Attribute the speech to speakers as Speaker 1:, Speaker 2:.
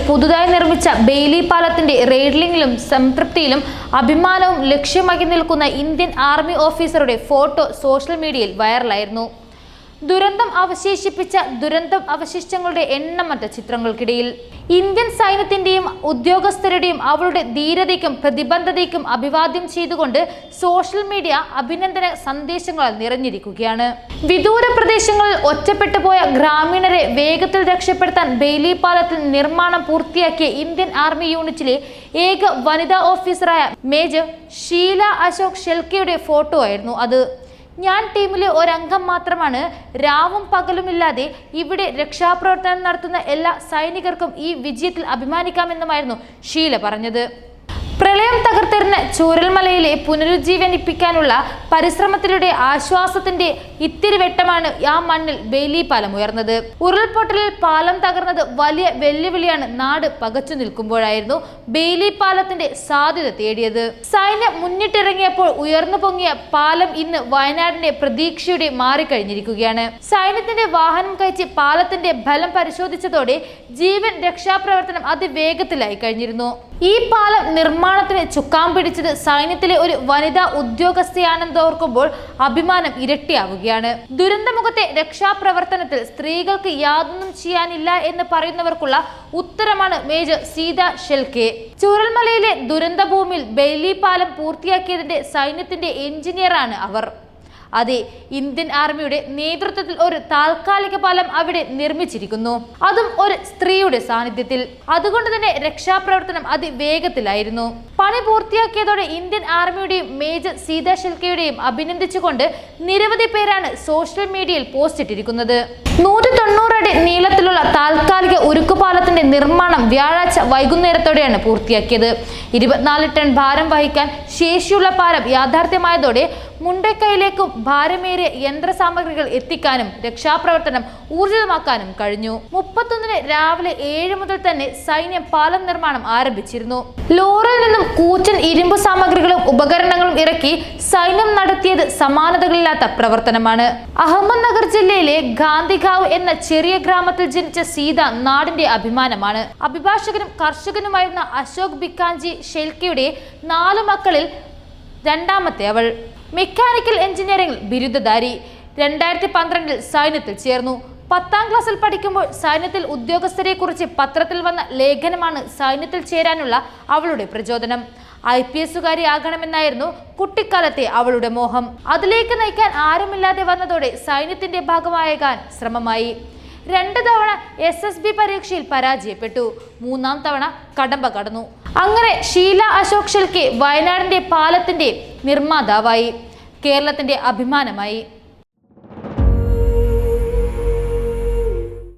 Speaker 1: പുതുതായി നിർമ്മിച്ച ബെയ്ലി പാലത്തിന്റെ റെയിലിംഗിലും സംതൃപ്തിയിലും അഭിമാനവും ലക്ഷ്യമാക്കി നിൽക്കുന്ന ഇന്ത്യൻ ആർമി ഓഫീസറുടെ ഫോട്ടോ സോഷ്യൽ മീഡിയയിൽ വൈറലായിരുന്നു. ദുരന്തം അവശേഷിപ്പിച്ച ദുരന്തം അവശിഷ്ടങ്ങളുടെ എണ്ണമറ്റ ചിത്രങ്ങൾക്കിടയിൽ ഇന്ത്യൻ സൈന്യത്തിന്റെയും ഉദ്യോഗസ്ഥരുടെയും അവരുടെ ധീരതയ്ക്കും പ്രതിബദ്ധതയ്ക്കും അഭിവാദ്യം ചെയ്തുകൊണ്ട് സോഷ്യൽ മീഡിയ അഭിനന്ദന സന്ദേശങ്ങളാൽ നിറഞ്ഞിരിക്കുകയാണ്. വിദൂര പ്രദേശങ്ങളിൽ ഒറ്റപ്പെട്ടു പോയ ഗ്രാമീണരെ വേഗത്തിൽ രക്ഷപ്പെടുത്താൻ ബെയ്ലി പാലത്തിൽ നിർമ്മാണം പൂർത്തിയാക്കിയ ഇന്ത്യൻ ആർമി യൂണിറ്റിലെ ഏക വനിതാ ഓഫീസറായ മേജർ ഷീല അശോക് ഷെൽക്കെയുടെ ഫോട്ടോ ആയിരുന്നു അത്. ഞാൻ ടീമിലെ ഒരംഗം മാത്രമാണ്. രാവും പകലുമില്ലാതെ ഇവിടെ രക്ഷാപ്രവർത്തനം നടത്തുന്ന എല്ലാ സൈനികർക്കും ഈ വിജയത്തിൽ അഭിമാനിക്കാമെന്നുമായിരുന്നു ഷീല പറഞ്ഞത്. പ്രളയം തകർത്തെറിഞ്ഞ ചൂരൽമലയിലെ പുനരുജ്ജീവനിപ്പിക്കാനുള്ള പരിശ്രമത്തിലൂടെ ആശ്വാസത്തിന്റെ ഇത്തിരി വെട്ടമാണ് ആ മണ്ണിൽ ബെയ്ലി പാലം ഉയർന്നത്. ഉരുൾപൊട്ടലിൽ പാലം തകർന്നത് വലിയ വെല്ലുവിളിയാണ് നാട് പകച്ചു നിൽക്കുമ്പോഴായിരുന്നു ബെയ്ലി പാലത്തിന്റെ സാധ്യത തേടിയത്. സൈന്യം മുന്നിട്ടിറങ്ങിയപ്പോൾ ഉയർന്നു പൊങ്ങിയ പാലം ഇന്ന് വയനാടിന്റെ പ്രതീക്ഷയുടെ മാറിക്കഴിഞ്ഞിരിക്കുകയാണ്. സൈന്യത്തിന്റെ വാഹനം കയറ്റി പാലത്തിന്റെ ബലം പരിശോധിച്ചതോടെ ജീവൻ രക്ഷാപ്രവർത്തനം അതിവേഗത്തിലായി കഴിഞ്ഞിരുന്നു. ഈ പാലം നിർമ്മാണത്തിന് ചുക്കാൻ പിടിച്ചത് സൈന്യത്തിലെ ഒരു വനിതാ ഉദ്യോഗസ്ഥയാണെന്നോർക്കുമ്പോൾ അഭിമാനം ഇരട്ടിയാവുകയാണ്. ദുരന്തമുഖത്തെ രക്ഷാപ്രവർത്തനത്തിൽ സ്ത്രീകൾക്ക് യാതൊന്നും ചെയ്യാനില്ല എന്ന് പറയുന്നവർക്കുള്ള ഉത്തരമാണ് മേജർ സീത ഷെൽക്കെ. ചൂരൽമലയിലെ ദുരന്തഭൂമിയിൽ ബെയ്ലി പാലം പൂർത്തിയാക്കിയതിന്റെ സൈന്യത്തിന്റെ എഞ്ചിനീയറാണ് അവർ. അതെ, ഇന്ത്യൻ ആർമിയുടെ നേതൃത്വത്തിൽ ഒരു താൽക്കാലിക പാലം അവിടെ നിർമ്മിച്ചിരിക്കുന്നു, അതും ഒരു സ്ത്രീയുടെ സാന്നിധ്യത്തിൽ. അതുകൊണ്ട് തന്നെ രക്ഷാപ്രവർത്തനം അതിവേഗത്തിലായിരുന്നു. പണി പൂർത്തിയാക്കിയതോടെ ഇന്ത്യൻ ആർമിയുടെയും മേജർ സീത ഷെൽക്കെയുടെയും അഭിനന്ദിച്ചുകൊണ്ട് നിരവധി പേരാണ് സോഷ്യൽ മീഡിയയിൽ പോസ്റ്റ് ഇട്ടിരിക്കുന്നത്. 190 അടി നീളത്തിലുള്ള താൽക്കാലിക ഉരുക്കുപാലത്തിന്റെ നിർമ്മാണം വ്യാഴാഴ്ച വൈകുന്നേരത്തോടെയാണ് പൂർത്തിയാക്കിയത്. 24 ടൺ ഭാരം വഹിക്കാൻ ശേഷിയുള്ള പാലം യാഥാർത്ഥ്യമായതോടെ മുണ്ടക്കൈയിലേക്കും ഭാരമേറിയ യന്ത്രസാമഗ്രികൾ എത്തിക്കാനും രക്ഷാപ്രവർത്തനം ഊർജിതമാക്കാനും കഴിഞ്ഞു. 31 രാവിലെ 7 മുതൽ തന്നെ സൈന്യം പാലം നിർമ്മാണം ആരംഭിച്ചിരുന്നു. ലോറിയിൽ നിന്നും കൂറ്റൻ ഇരുമ്പ് സാമഗ്രികളും ഉപകരണങ്ങളും ഇറക്കി സൈന്യം നടത്തിയത് സമാനതകളില്ലാത്ത പ്രവർത്തനമാണ്. അഹമ്മദ് നഗർ ജില്ലയിലെ ഗാന്ധിഗാവ് എന്ന ചെറിയ ഗ്രാമത്തിൽ ജനിച്ച സീത നാടിന്റെ അഭിമാനമാണ്. അഭിഭാഷകനും കർഷകനുമായിരുന്ന അശോക് ബിക്കാഞ്ചി ഷെൽക്കെയുടെ 4 മക്കളിൽ രണ്ടാമത്തെ അവൾ. മെക്കാനിക്കൽ എഞ്ചിനീയറിംഗിൽ ബിരുദധാരി. 2012 സൈന്യത്തിൽ ചേർന്നു. 10ാം ക്ലാസ്സിൽ പഠിക്കുമ്പോൾ സൈന്യത്തിൽ ഉദ്യോഗസ്ഥരെ കുറിച്ച് പത്രത്തിൽ വന്ന ലേഖനമാണ് സൈന്യത്തിൽ ചേരാനുള്ള അവളുടെ പ്രചോദനം. IPSകാരി ആകണമെന്നായിരുന്നു കുട്ടിക്കാലത്തെ അവളുടെ മോഹം. അതിലേക്ക് നയിക്കാൻ ആരുമില്ലാതെ വന്നതോടെ സൈന്യത്തിന്റെ ഭാഗമാകാൻ ശ്രമമായി. 2 തവണ SSB പരീക്ഷയിൽ പരാജയപ്പെട്ടു. 3ാം തവണ കടമ്പ കടന്നു. അങ്ങനെ ഷീല അശോക് ഷെൽക്കെ വയനാടിന്റെ പാലത്തിന്റെ നിർമ്മാതാവായി, കേരളത്തിന്റെ അഭിമാനമായി.